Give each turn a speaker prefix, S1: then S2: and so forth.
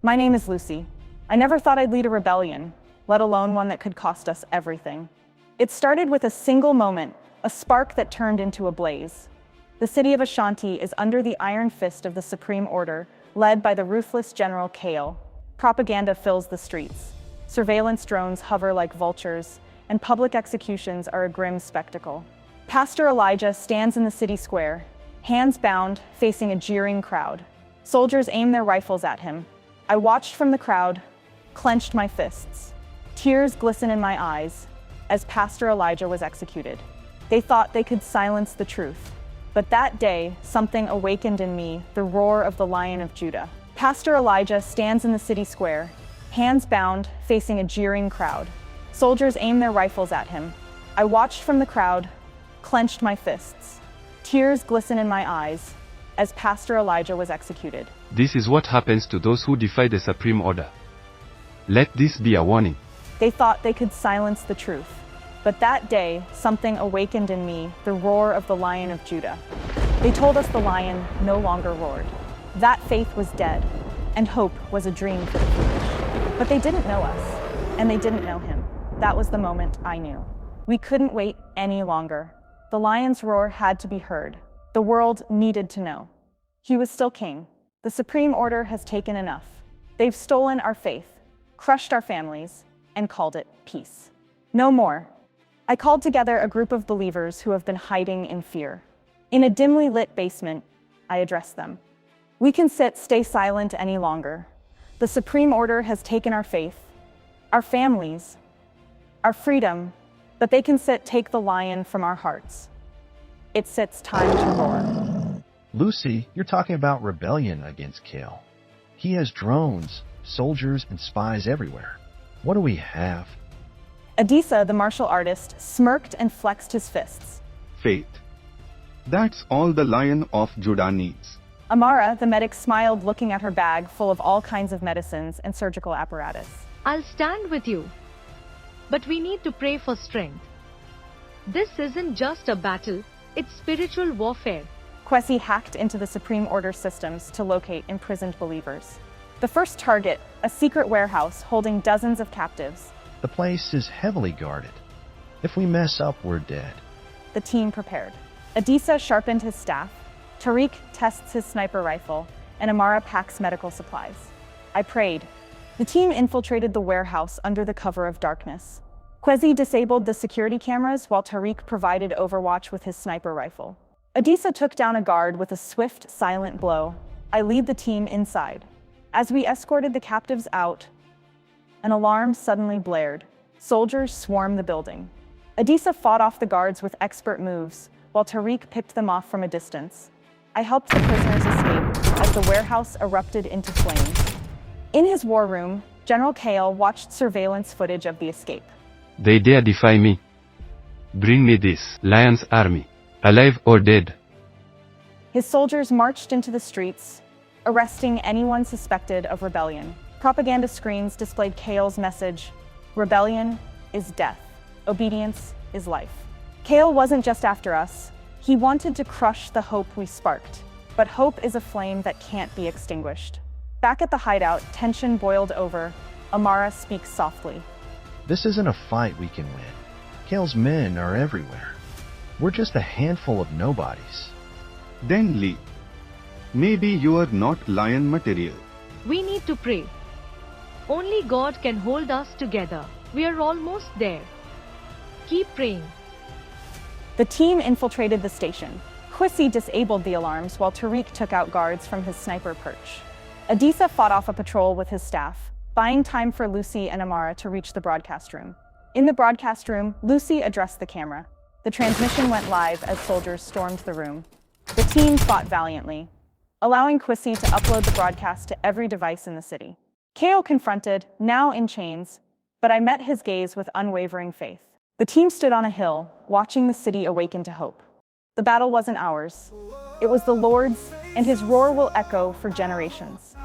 S1: My name is Lucy. I never thought I'd lead a rebellion, let alone one that could cost us everything. It started with a single moment, a spark that turned into a blaze. The city of Ashanti is under the iron fist of the Supreme Order, led by the ruthless General Kale. Propaganda fills the streets. Surveillance drones hover like vultures, and public executions are a grim spectacle. Pastor Elijah stands in the city square, hands bound, facing a jeering crowd. Soldiers aim their rifles at him. I watched from the crowd, clenched my fists. Tears glisten in my eyes as Pastor Elijah was executed. They thought they could silence the truth. But that day, something awakened in me, the roar of the Lion of Judah. Pastor Elijah stands in the city square, hands bound, facing a jeering crowd. Soldiers aim their rifles at him. I watched from the crowd, clenched my fists. Tears glisten in my eyes as Pastor Elijah was executed.
S2: This is what happens to those who defy the Supreme Order. Let this be a warning.
S1: They thought they could silence the truth. But that day, something awakened in me, the roar of the Lion of Judah. They told us the lion no longer roared. That faith was dead, and hope was a dream for the foolish. But they didn't know us, and they didn't know him. That was the moment I knew. We couldn't wait any longer. The lion's roar had to be heard. The world needed to know. He was still king. The Supreme Order has taken enough. They've stolen our faith, crushed our families, and called it peace. No more. I called together a group of believers who have been hiding in fear. In a dimly lit basement, I addressed them. We can stay silent any longer. The Supreme Order has taken our faith, our families, our freedom, but they can take the lion from our hearts. It's time to roar.
S3: Lucy, you're talking about rebellion against Kale. He has drones, soldiers, and spies everywhere. What do we have?
S1: Adisa, the martial artist, smirked and flexed his fists.
S4: Faith. That's all the Lion of Judah needs.
S1: Amara, the medic, smiled, looking at her bag full of all kinds of medicines and surgical apparatus.
S5: I'll stand with you. But we need to pray for strength. This isn't just a battle, it's spiritual warfare.
S1: Kwesi hacked into the Supreme Order systems to locate imprisoned believers. The first target, a secret warehouse holding dozens of captives.
S3: The place is heavily guarded. If we mess up, we're dead.
S1: The team prepared. Adisa sharpened his staff, Tariq tests his sniper rifle, and Amara packs medical supplies. I prayed. The team infiltrated the warehouse under the cover of darkness. Kwesi disabled the security cameras while Tariq provided overwatch with his sniper rifle. Adisa took down a guard with a swift, silent blow. I lead the team inside. As we escorted the captives out, an alarm suddenly blared. Soldiers swarmed the building. Adisa fought off the guards with expert moves, while Tariq picked them off from a distance. I helped the prisoners escape as the warehouse erupted into flames. In his war room, General Kale watched surveillance footage of the escape.
S2: They dare defy me. Bring me this lion's army, alive or dead.
S1: His soldiers marched into the streets, arresting anyone suspected of rebellion. Propaganda screens displayed Kale's message, "Rebellion is death, obedience is life." Kale wasn't just after us. He wanted to crush the hope we sparked. But hope is a flame that can't be extinguished. Back at the hideout, tension boiled over. Amara speaks softly.
S3: This isn't a fight we can win. Kale's men are everywhere. We're just a handful of nobodies.
S4: Then Lee, maybe you are not lion material.
S5: We need to pray. Only God can hold us together. We are almost there. Keep praying.
S1: The team infiltrated the station. Kwesi disabled the alarms while Tariq took out guards from his sniper perch. Adisa fought off a patrol with his staff, buying time for Lucy and Amara to reach the broadcast room. In the broadcast room, Lucy addressed the camera. The transmission went live as soldiers stormed the room. The team fought valiantly, allowing Kwesi to upload the broadcast to every device in the city. Kale confronted, now in chains, but I met his gaze with unwavering faith. The team stood on a hill, watching the city awaken to hope. The battle wasn't ours. It was the Lord's, and his roar will echo for generations.